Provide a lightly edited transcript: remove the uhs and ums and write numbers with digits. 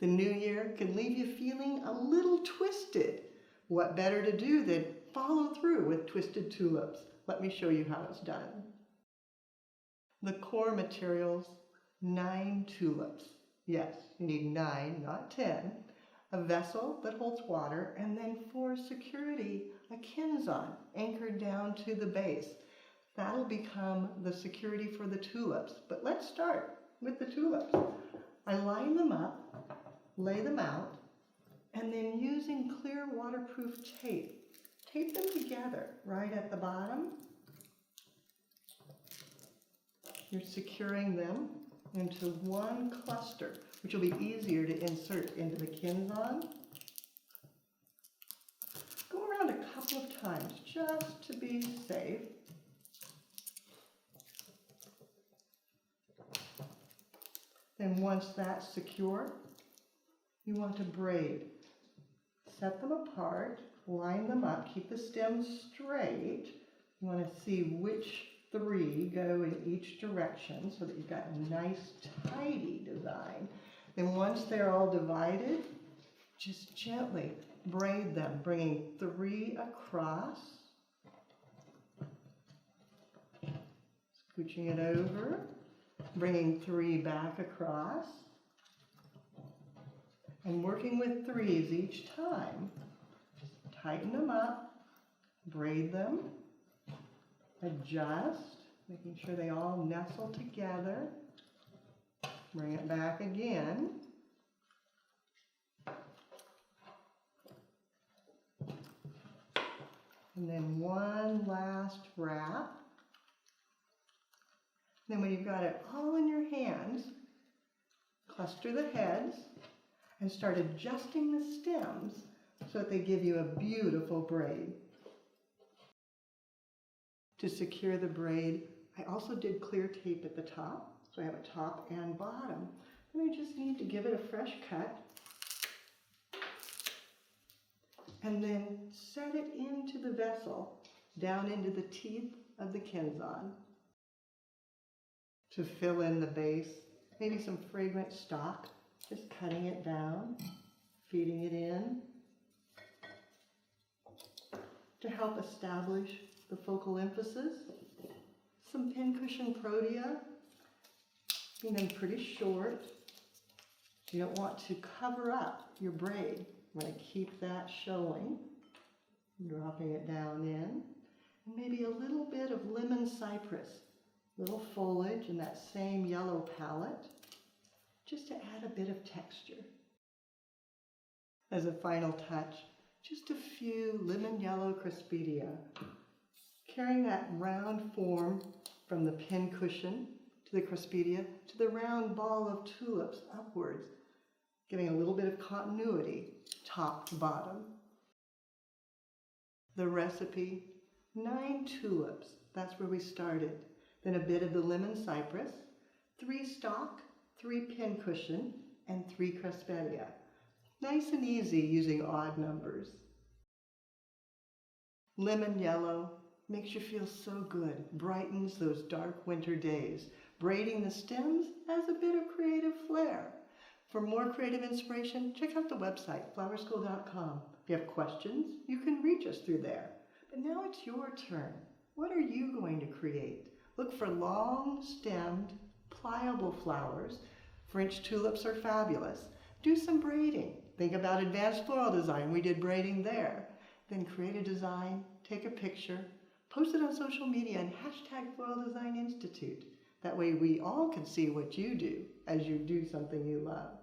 The new year can leave you feeling a little twisted. What better to do than follow through with twisted tulips? Let me show you how it's done. The core materials, 9 tulips. Yes, you need 9, not 10. A vessel that holds water, and then for security, a kinzon anchored down to the base. That'll become the security for the tulips. But let's start with the tulips. I line them up, lay them out, and then using clear waterproof tape, tape them together right at the bottom. You're securing them into one cluster, which will be easier to insert into the kinzon. Go around a couple of times just to be safe. Then once that's secure, you want to braid. Set them apart, line them up, keep the stems straight. You want to see which 3 go in each direction so that you've got a nice tidy design. Then once they're all divided, just gently braid them, bringing 3 across, scooching it over, bringing 3 back across, and working with 3s each time. Just tighten them up, braid them, adjust, making sure they all nestle together. Bring it back again. And then one last wrap. Then when you've got it all in your hands, cluster the heads and start adjusting the stems so that they give you a beautiful braid. To secure the braid, I also did clear tape at the top, so I have a top and bottom. And I just need to give it a fresh cut and then set it into the vessel, down into the teeth of the kinzon. To fill in the base, maybe some fragrant stock, just cutting it down, feeding it in. To help establish the focal emphasis, some pincushion protea, keeping them pretty short. You don't want to cover up your braid. You want to keep that showing, dropping it down in. And maybe a little bit of lemon cypress, little foliage in that same yellow palette, just to add a bit of texture. As a final touch, just a few lemon yellow crispidia, carrying that round form from the pincushion to the crispidia to the round ball of tulips upwards, giving a little bit of continuity, top to bottom. The recipe, 9 tulips, that's where we started. Then a bit of the lemon cypress, 3 stalk, 3 pincushion, and 3 crispidia. Nice and easy using odd numbers. Lemon yellow makes you feel so good, brightens those dark winter days. Braiding the stems adds a bit of creative flair. For more creative inspiration, check out the website, flowerschool.com. If you have questions, you can reach us through there. But now it's your turn. What are you going to create? Look for long-stemmed, pliable flowers. French tulips are fabulous. Do some braiding. Think about advanced floral design. We did braiding there. Then create a design, take a picture, post it on social media and hashtag Floral Design Institute. That way we all can see what you do as you do something you love.